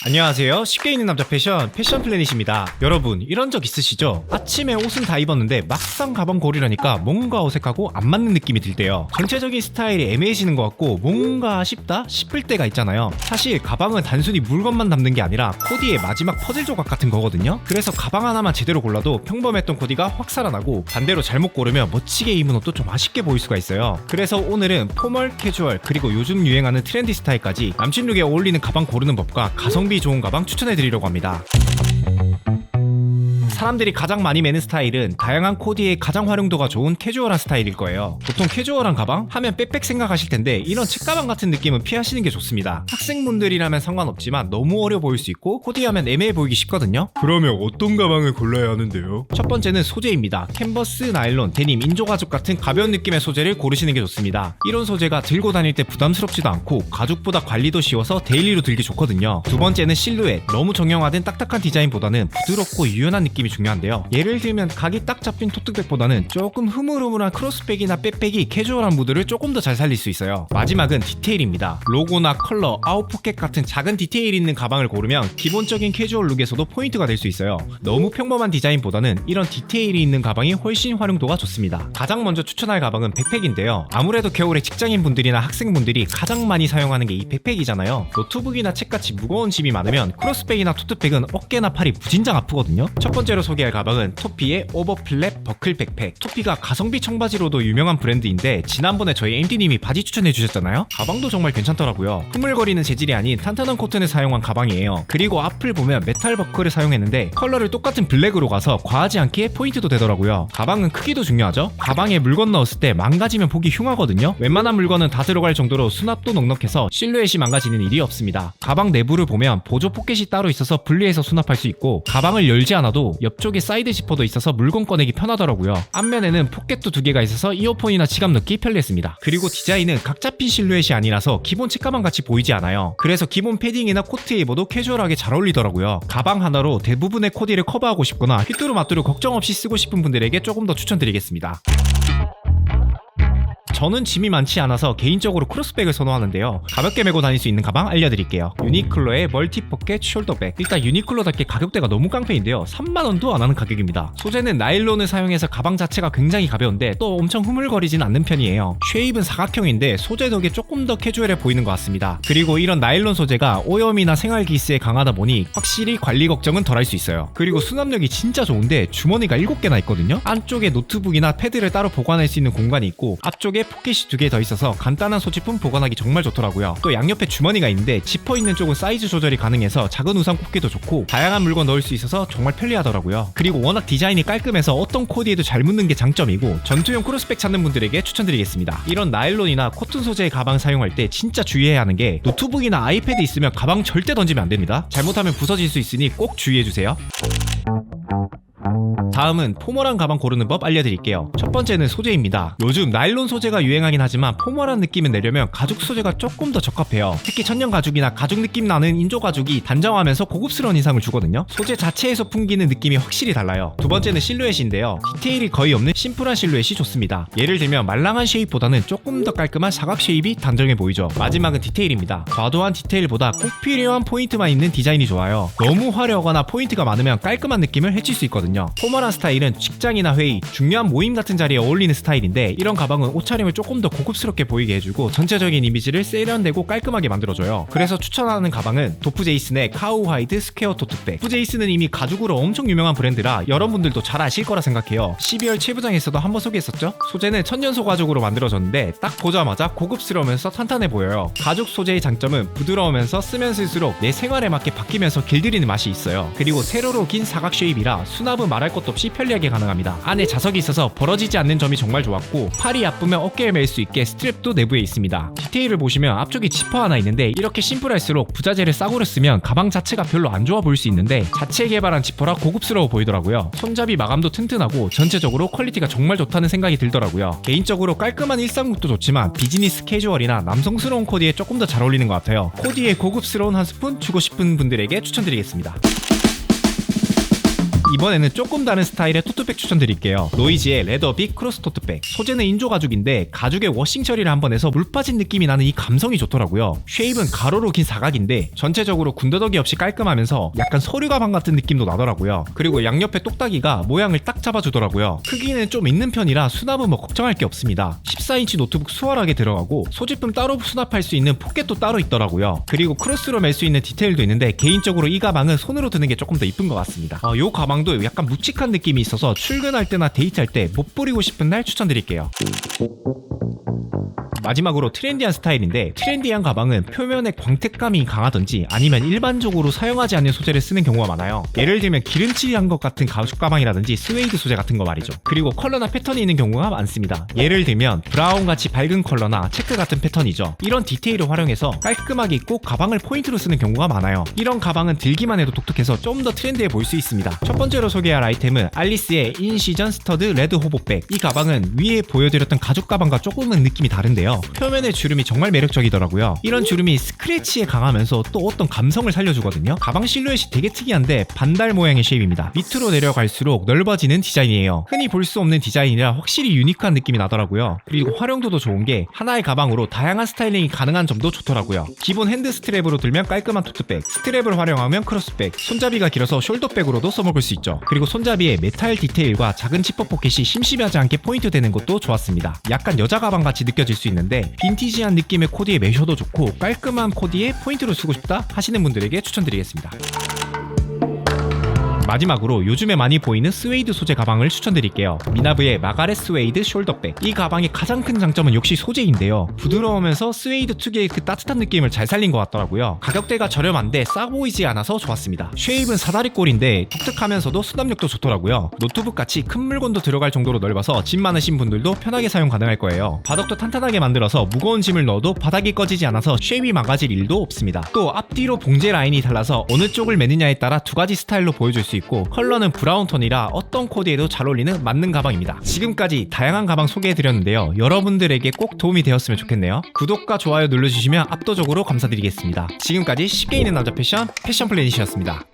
안녕하세요. 쉽게 입는 남자 패션 플래닛입니다. 여러분 이런 적 있으시죠? 아침에 옷은 다 입었는데 막상 가방 고르려니까 뭔가 어색하고 안 맞는 느낌이 들 때요. 전체적인 스타일이 애매해지는 것 같고 뭔가 아쉽다 싶을 때가 있잖아요. 사실 가방은 단순히 물건만 담는 게 아니라 코디의 마지막 퍼즐 조각 같은 거거든요. 그래서 가방 하나만 제대로 골라도 평범했던 코디가 확 살아나고 반대로 잘못 고르면 멋지게 입은 옷도 좀 아쉽게 보일 수가 있어요. 그래서 오늘은 포멀, 캐주얼 그리고 요즘 유행하는 트렌디 스타일까지 남친 룩에 어울리는 가방 고르는 법과 가성비 좋은 가방 추천해드리려고 합니다. 사람들이 가장 많이 매는 스타일은 다양한 코디에 가장 활용도가 좋은 캐주얼한 스타일일 거예요. 보통 캐주얼한 가방 하면 백팩 생각하실 텐데 이런 책가방 같은 느낌은 피하시는 게 좋습니다. 학생분들이라면 상관없지만 너무 어려 보일 수 있고 코디하면 애매해 보이기 쉽거든요. 그러면 어떤 가방을 골라야 하는데요? 첫 번째는 소재입니다. 캔버스, 나일론, 데님, 인조가죽 같은 가벼운 느낌의 소재를 고르시는 게 좋습니다. 이런 소재가 들고 다닐 때 부담스럽지도 않고 가죽보다 관리도 쉬워서 데일리로 들기 좋거든요. 두 번째는 실루엣. 너무 정형화된 딱딱한 디자인보다는 부드럽고 유연한 느낌이 중요한데요. 예를 들면 각이 딱 잡힌 토트백보다는 조금 흐물흐물한 크로스백이나 백팩이 캐주얼한 무드를 조금 더 잘 살릴 수 있어요. 마지막은 디테일입니다. 로고나 컬러, 아웃포켓 같은 작은 디테일 있는 가방을 고르면 기본적인 캐주얼 룩에서도 포인트가 될 수 있어요. 너무 평범한 디자인보다는 이런 디테일이 있는 가방이 훨씬 활용도가 좋습니다. 가장 먼저 추천할 가방은 백팩인데요. 아무래도 겨울에 직장인분들이나 학생분들이 가장 많이 사용하는 게 이 백팩이잖아요. 노트북이나 책같이 무거운 짐이 많으면 크로스백이나 토트백은 어깨나 팔이 무진장 아프거든요. 첫 번째로 소개할 가방은 토피의 오버플랩 버클 백팩. 토피가 가성비 청바지로도 유명한 브랜드인데 지난번에 저희 MD님이 바지 추천해 주셨잖아요. 가방도 정말 괜찮더라고요. 흐물거리는 재질이 아닌 탄탄한 코튼을 사용한 가방이에요. 그리고 앞을 보면 메탈 버클을 사용했는데 컬러를 똑같은 블랙으로 가서 과하지 않게 포인트도 되더라고요. 가방은 크기도 중요하죠. 가방에 물건 넣었을 때 망가지면 보기 흉하거든요. 웬만한 물건은 다 들어갈 정도로 수납도 넉넉해서 실루엣이 망가지는 일이 없습니다. 가방 내부를 보면 보조 포켓이 따로 있어서 분리해서 수납할 수 있고 가방을 열지 않아도 옆쪽에 사이드 지퍼도 있어서 물건 꺼내기 편하더라고요. 앞면에는 포켓도 두 개가 있어서 이어폰이나 지갑 넣기 편리했습니다. 그리고 디자인은 각 잡힌 실루엣이 아니라서 기본 책가방 같이 보이지 않아요. 그래서 기본 패딩이나 코트에 입어도 캐주얼하게 잘 어울리더라고요. 가방 하나로 대부분의 코디를 커버하고 싶거나 휘뚜루마뚜루 걱정 없이 쓰고 싶은 분들에게 조금 더 추천드리겠습니다. 저는 짐이 많지 않아서 개인적으로 크로스백을 선호하는데요. 가볍게 메고 다닐 수 있는 가방 알려드릴게요. 유니클로의 멀티포켓 숄더백. 일단 유니클로답게 가격대가 너무 깡패인데요. 3만원도 안 하는 가격입니다. 소재는 나일론을 사용해서 가방 자체가 굉장히 가벼운데 또 엄청 흐물거리진 않는 편이에요. 쉐입은 사각형인데 소재 덕에 조금 더 캐주얼해 보이는 것 같습니다. 그리고 이런 나일론 소재가 오염이나 생활 기스에 강하다 보니 확실히 관리 걱정은 덜 할 수 있어요. 그리고 수납력이 진짜 좋은데 주머니가 7개나 있거든요. 안쪽에 노트북이나 패드를 따로 보관할 수 있는 공간이 있고 앞쪽에 포켓이 2개 더 있어서 간단한 소지품 보관하기 정말 좋더라고요. 또 양옆에 주머니가 있는데 지퍼 있는 쪽은 사이즈 조절이 가능해서 작은 우산 꽂기도 좋고 다양한 물건 넣을 수 있어서 정말 편리하더라고요. 그리고 워낙 디자인이 깔끔해서 어떤 코디에도 잘 묻는 게 장점이고 전투용 크로스백 찾는 분들에게 추천드리겠습니다. 이런 나일론이나 코튼 소재의 가방 사용할 때 진짜 주의해야 하는 게 노트북이나 아이패드 있으면 가방 절대 던지면 안 됩니다. 잘못하면 부서질 수 있으니 꼭 주의해주세요. 다음은 포멀한 가방 고르는 법 알려드릴게요. 첫 번째는 소재입니다. 요즘 나일론 소재가 유행하긴 하지만 포멀한 느낌을 내려면 가죽 소재가 조금 더 적합해요. 특히 천연 가죽이나 가죽 느낌 나는 인조 가죽이 단정하면서 고급스러운 인상을 주거든요. 소재 자체에서 풍기는 느낌이 확실히 달라요. 두 번째는 실루엣인데요. 디테일이 거의 없는 심플한 실루엣이 좋습니다. 예를 들면 말랑한 쉐입보다는 조금 더 깔끔한 사각 쉐입이 단정해 보이죠. 마지막은 디테일입니다. 과도한 디테일보다 꼭 필요한 포인트만 있는 디자인이 좋아요. 너무 화려하거나 포인트가 많으면 깔끔한 느낌을 해칠 수 있거든요. 포멀한 스타일은 직장이나 회의, 중요한 모임 같은 자리에 어울리는 스타일인데 이런 가방은 옷차림을 조금 더 고급스럽게 보이게 해주고 전체적인 이미지를 세련되고 깔끔하게 만들어줘요. 그래서 추천하는 가방은 도프제이슨의 카우하이드 스퀘어 토트백. 도프제이슨은 이미 가죽으로 엄청 유명한 브랜드라 여러분들도 잘 아실 거라 생각해요. 12월 최부장에서도 한번 소개했었죠? 소재는 천연소 가죽으로 만들어졌는데 딱 보자마자 고급스러우면서 탄탄해 보여요. 가죽 소재의 장점은 부드러우면서 쓰면 쓸수록 내 생활에 맞게 바뀌면서 길들이는 맛이 있어요. 그리고 세로로 긴 사각 쉐입이라 수납은 말할 것도 없이 편리하게 가능합니다. 안에 자석이 있어서 벌어지지 않는 점이 정말 좋았고 팔이 아프면 어깨에 멜 수 있게 스트랩도 내부에 있습니다. 디테일을 보시면 앞쪽에 지퍼 하나 있는데 이렇게 심플할수록 부자재를 싸구려 쓰면 가방 자체가 별로 안 좋아 보일 수 있는데 자체 개발한 지퍼라 고급스러워 보이더라고요. 손잡이 마감도 튼튼하고 전체적으로 퀄리티가 정말 좋다는 생각이 들더라고요. 개인적으로 깔끔한 일상룩도 좋지만 비즈니스 캐주얼이나 남성스러운 코디에 조금 더 잘 어울리는 것 같아요. 코디에 고급스러운 한 스푼 주고 싶은 분들에게 추천드리겠습니다. 이번에는 조금 다른 스타일의 토트백 추천드릴게요. 노이즈의 레더빅 크로스 토트백. 소재는 인조 가죽인데 가죽에 워싱 처리를 한번 해서 물 빠진 느낌이 나는 이 감성이 좋더라고요. 쉐입은 가로로 긴 사각인데 전체적으로 군더더기 없이 깔끔하면서 약간 서류 가방 같은 느낌도 나더라고요. 그리고 양옆에 똑딱이가 모양을 딱 잡아주더라고요. 크기는 좀 있는 편이라 수납은 뭐 걱정할 게 없습니다. 14인치 노트북 수월하게 들어가고 소지품 따로 수납할 수 있는 포켓도 따로 있더라고요. 그리고 크로스로 멜 수 있는 디테일도 있는데 개인적으로 이 가방은 손으로 드는 게 조금 더 이쁜 것 같습니다. 이 가방도 약간 묵직한 느낌이 있어서 출근할 때나 데이트할 때 못 버리고 싶은 날 추천드릴게요. 마지막으로 트렌디한 스타일인데, 트렌디한 가방은 표면에 광택감이 강하던지 아니면 일반적으로 사용하지 않는 소재를 쓰는 경우가 많아요. 예를 들면 기름칠한 것 같은 가죽 가방이라든지 스웨이드 소재 같은 거 말이죠. 그리고 컬러나 패턴이 있는 경우가 많습니다. 예를 들면 브라운같이 밝은 컬러나 체크 같은 패턴이죠. 이런 디테일을 활용해서 깔끔하게 입고 가방을 포인트로 쓰는 경우가 많아요. 이런 가방은 들기만 해도 독특해서 좀 더 트렌디해 보일 수 있습니다. 첫 번째로 소개할 아이템은 알리스의 인시전 스터드 레드 호보백. 이 가방은 위에 보여드렸던 가죽 가방과 조금은 느낌이 다른데요. 표면의 주름이 정말 매력적이더라고요. 이런 주름이 스크래치에 강하면서 또 어떤 감성을 살려주거든요. 가방 실루엣이 되게 특이한데 반달 모양의 쉐입입니다. 밑으로 내려갈수록 넓어지는 디자인이에요. 흔히 볼 수 없는 디자인이라 확실히 유니크한 느낌이 나더라고요. 그리고 활용도도 좋은 게 하나의 가방으로 다양한 스타일링이 가능한 점도 좋더라고요. 기본 핸드 스트랩으로 들면 깔끔한 토트백, 스트랩을 활용하면 크로스백, 손잡이가 길어서 숄더백으로도 써먹을 수 있죠. 그리고 손잡이에 메탈 디테일과 작은 지퍼 포켓이 심심하지 않게 포인트 되는 것도 좋았습니다. 약간 여자 가방 같이 느껴질 수 있는데 빈티지한 느낌의 코디에 매셔도 좋고 깔끔한 코디에 포인트로 쓰고 싶다 하시는 분들에게 추천드리겠습니다. 마지막으로 요즘에 많이 보이는 스웨이드 소재 가방을 추천드릴게요. 미나브의 마가렛 스웨이드 숄더백. 이 가방의 가장 큰 장점은 역시 소재인데요. 부드러우면서 스웨이드 특유의 그 따뜻한 느낌을 잘 살린 것 같더라고요. 가격대가 저렴한데 싸 보이지 않아서 좋았습니다. 쉐입은 사다리꼴인데 독특하면서도 수납력도 좋더라고요. 노트북같이 큰 물건도 들어갈 정도로 넓어서 짐 많으신 분들도 편하게 사용 가능할 거예요. 바닥도 탄탄하게 만들어서 무거운 짐을 넣어도 바닥이 꺼지지 않아서 쉐입이 망가질 일도 없습니다. 또 앞뒤로 봉제 라인이 달라서 어느 쪽을 매느냐에 따라 두 가지 스타일로 보여줄 수 있고, 컬러는 브라운 톤이라 어떤 코디에도 잘 어울리는 맞는 가방입니다. 지금까지 다양한 가방 소개해드렸는데요. 여러분들에게 꼭 도움이 되었으면 좋겠네요. 구독과 좋아요 눌러주시면 압도적으로 감사드리겠습니다. 지금까지 쉽게 입는 남자 패션 플래닛이었습니다.